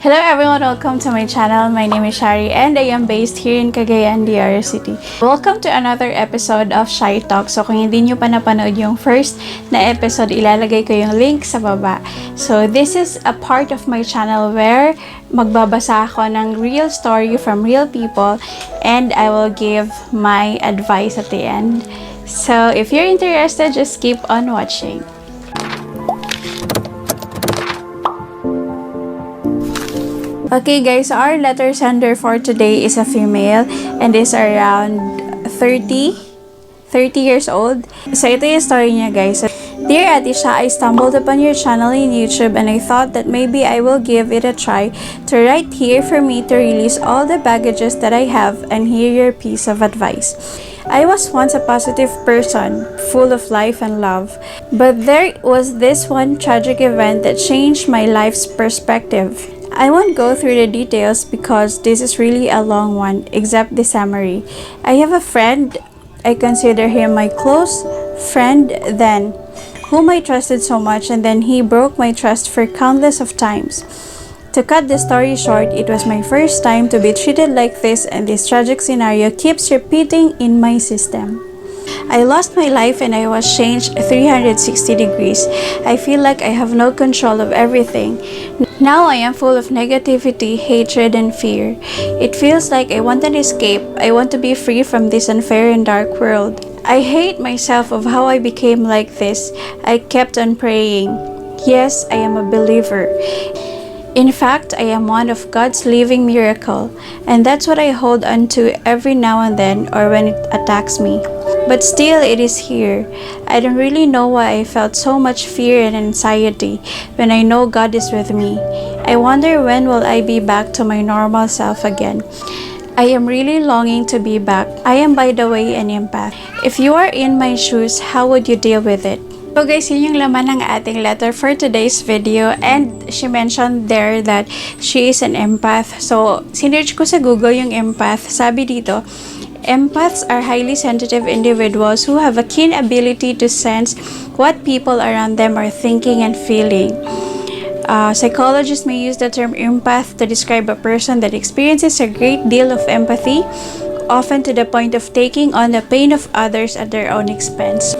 Hello everyone, welcome to my channel. My name is Shari and I am based here in Cagayan de Oro City. Welcome to another episode of Shy Talk. So kung hindi nyo pa napanood yung first na episode, ilalagay ko yung link sa baba. So this is a part of my channel where magbabasa ako ng real story from real people and I will give my advice at the end. So if you're interested, just keep on watching. Okay guys, so our letter sender for today is a female and is around 30 years old. So ito yung story niya guys. So, Dear Atisha, I stumbled upon your channel in YouTube and I thought that maybe I will give it a try to write here for me to release all the baggages that I have and hear your piece of advice. I was once a positive person, full of life and love, but there was this one tragic event that changed my life's perspective. I won't go through the details because this is really a long one, except the summary. I have a friend, I consider him my close friend then, whom I trusted so much, and then he broke my trust for countless of times. To cut the story short, it was my first time to be treated like this, and this tragic scenario keeps repeating in my system. I lost my life and I was changed 360 degrees. I feel like I have no control of everything. Now I am full of negativity, hatred, and fear. It feels like I want an escape. I want to be free from this unfair and dark world. I hate myself of how I became like this. I kept on praying. Yes, I am a believer. In fact, I am one of God's living miracle, and that's what I hold on to every now and then or when it attacks me. But still, it is here. I don't really know why I felt so much fear and anxiety when I know God is with me. I wonder when will I be back to my normal self again. I am really longing to be back. I am, by the way, an empath. If you are in my shoes, how would you deal with it? So guys, yun yung laman ng ating letter for today's video, and she mentioned there that she is an empath. So, sinearch ko sa Google yung empath. Sabi dito, empaths are highly sensitive individuals who have a keen ability to sense what people around them are thinking and feeling. Psychologists may use the term empath to describe a person that experiences a great deal of empathy, often to the point of taking on the pain of others at their own expense.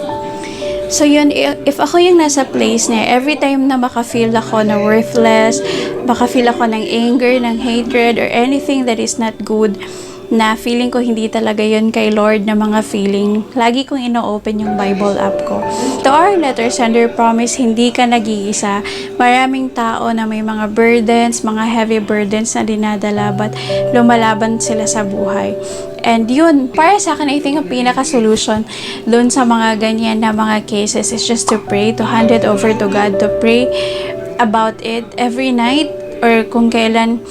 So yun, if ako yung nasa place niya, every time na maka-feel ako na worthless, maka-feel ako ng anger, ng hatred, or anything that is not good, na feeling ko hindi talaga yun kay Lord na mga feeling, lagi kong ino-open yung Bible app ko. To our letter sender, promise, hindi ka nag-iisa. Maraming tao na may mga burdens, mga heavy burdens na dinadala, but lumalaban sila sa buhay. And yun, para sa akin, I think ang pinaka-solution dun sa mga ganyan na mga cases is just to pray, to hand it over to God, to pray about it every night, or kung kailan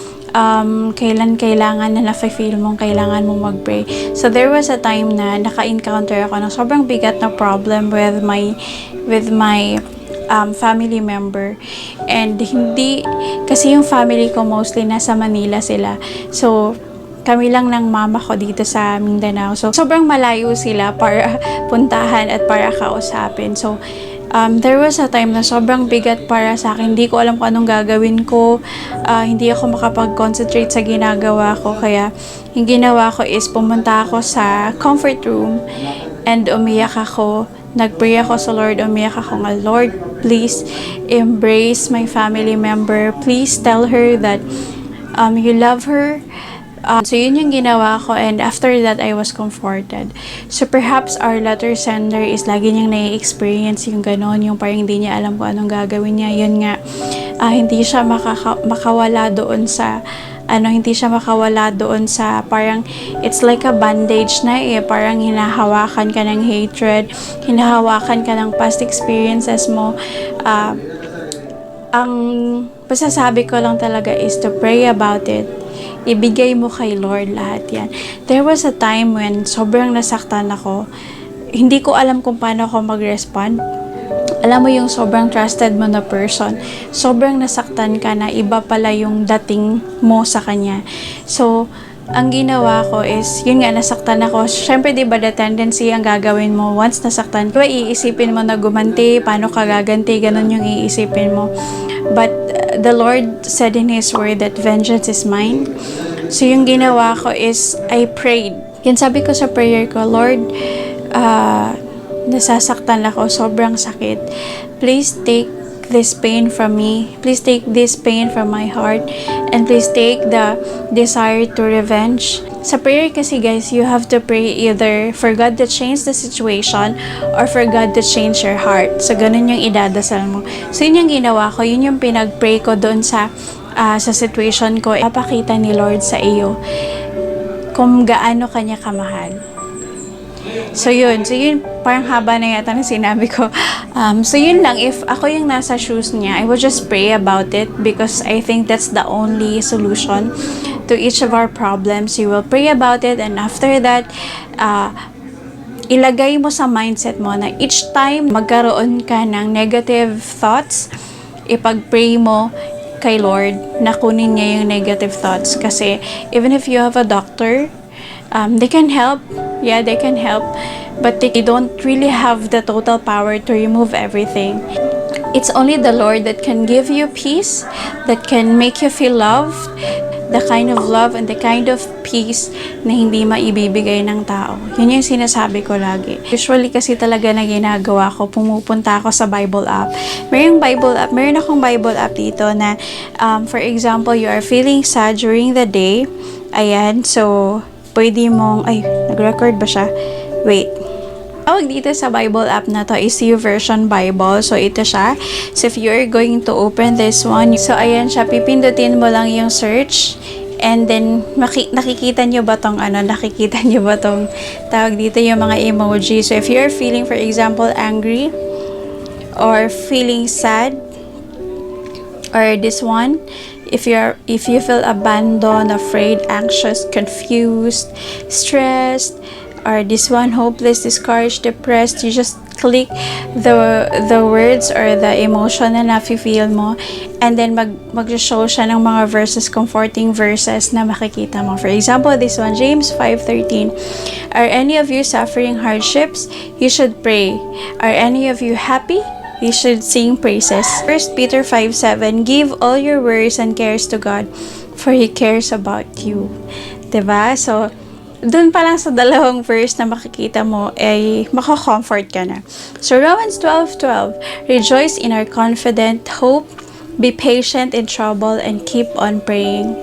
kailangan na na-feel mong kailangan mong mag-pray. So there was a time na naka-encounter ako ng sobrang bigat na problem with my family member, and hindi kasi yung family ko mostly nasa Manila sila, so kami lang ng mama ko dito sa Mindanao, so sobrang malayo sila para puntahan at para kausapin. So there was a time na sobrang bigat para sa akin. Hindi ko alam kung anong gagawin ko. Hindi ako makapag-concentrate sa ginagawa ko. Kaya, yung ginawa ko is pumunta ako sa comfort room and umiyak ako. Nag-pray ako sa Lord. Umiyak ako nga, Lord, please embrace my family member. Please tell her that you love her. So yun yung ginawa ko, and after that I was comforted. So perhaps our letter sender is lagi niyang nai-experience yung ganon, yung parang hindi niya alam kung anong gagawin niya. Yun nga, hindi siya makawala doon sa parang it's like a bandage na parang hinahawakan ka ng hatred, hinahawakan ka ng past experiences mo. Ang pasasabi ko lang talaga is to pray about it. Ibigay mo kay Lord lahat yan. There was a time when sobrang nasaktan ako. Hindi ko alam kung paano ako mag-respond. Alam mo yung sobrang trusted mo na person, sobrang nasaktan ka na iba pala yung dating mo sa kanya. So, ang ginawa ko is, yun nga, nasaktan ako. Siyempre, di ba, the tendency ang gagawin mo once nasaktan, diba, iisipin mo na gumanti, paano ka gaganti, ganun yung iisipin mo. But the Lord said in His word that vengeance is mine. So, yung ginawa ko is, I prayed. Yan sabi ko sa prayer ko, Lord, nasasaktan ako, sobrang sakit. Please take this pain from me. Please take this pain from my heart. And please take the desire to revenge. Sa prayer kasi guys, you have to pray either for God to change the situation or for God to change your heart. So ganun yung idadasal mo. So yun yung ginawa ko. Yun yung pinag-pray ko doon sa situation ko. Papakita ni Lord sa iyo kung gaano kanya kamahal. So yun, parang haba na yata na sinabi ko. So yun lang, if ako yung nasa shoes niya, I will just pray about it because I think that's the only solution to each of our problems. You will pray about it, and after that, ilagay mo sa mindset mo na each time magkaroon ka ng negative thoughts, ipag-pray mo kay Lord na kunin niya yung negative thoughts. Kasi even if you have a doctor, they can help. Yeah, they can help. But they don't really have the total power to remove everything. It's only the Lord that can give you peace, that can make you feel loved, the kind of love and the kind of peace na hindi maibibigay ng tao. Yun yung sinasabi ko lagi. Usually kasi talaga na ginagawa ko, pumupunta ako sa Bible app. Meron akong Bible app dito na, for example, you are feeling sad during the day. Ayan, so pwede mong, nag-record ba siya? Wait. Tawag dito sa Bible app na to is YouVersion Bible. So, ito siya. So, if you're going to open this one, so, ayan siya. Pipindutin mo lang yung search. And then, nakikita nyo ba tong tawag dito yung mga emoji. So, if you're feeling, for example, angry, or feeling sad, or this one, if you feel abandoned, afraid, anxious, confused, stressed, or this one, hopeless, discouraged, depressed, you just click the words or the emotion na nafe-feel mo, and then mag-show siya ng mga verses, comforting verses na makikita mo. For example, this one, James 5:13. Are any of you suffering hardships? You should pray. Are any of you happy? You should sing praises. 1 Peter 5:7. Give all your worries and cares to God, for He cares about you. Diba? So, dun pa lang sa dalawang verse na makikita mo, ay mako-comfort ka na. So, Romans 12:12. Rejoice in our confident hope, be patient in trouble, and keep on praying.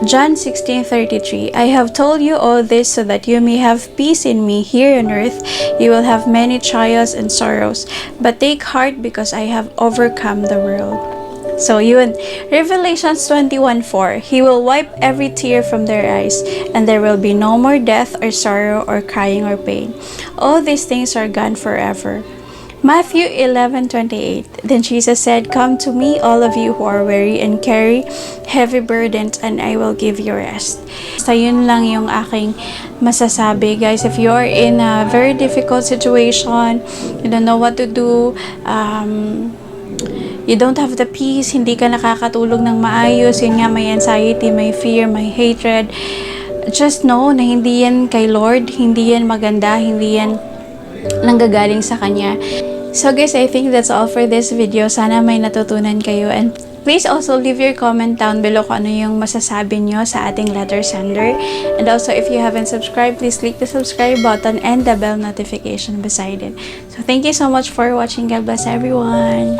John 16:33. I have told you all this so that you may have peace in me. Here on earth you will have many trials and sorrows, but take heart because I have overcome the world. So yun, Revelations 21:4. He will wipe every tear from their eyes, and there will be no more death or sorrow or crying or pain. All these things are gone forever. Matthew 11:28. Then Jesus said, Come to me, all of you who are weary and carry heavy burdens, and I will give you rest. So yun lang yung aking masasabi, guys. If you are in a very difficult situation, you don't know what to do, you don't have the peace, hindi ka nakakatulog ng maayos, yun nga, may anxiety, may fear, may hatred, just know na hindi yan kay Lord, hindi yan maganda, hindi yan nanggagaling sa Kanya. So guys, I think that's all for this video. Sana may natutunan kayo, and please also leave your comment down below kung ano yung masasabi nyo sa ating letter sender. And also, if you haven't subscribed, please click the subscribe button and the bell notification beside it. So thank you so much for watching. God bless everyone.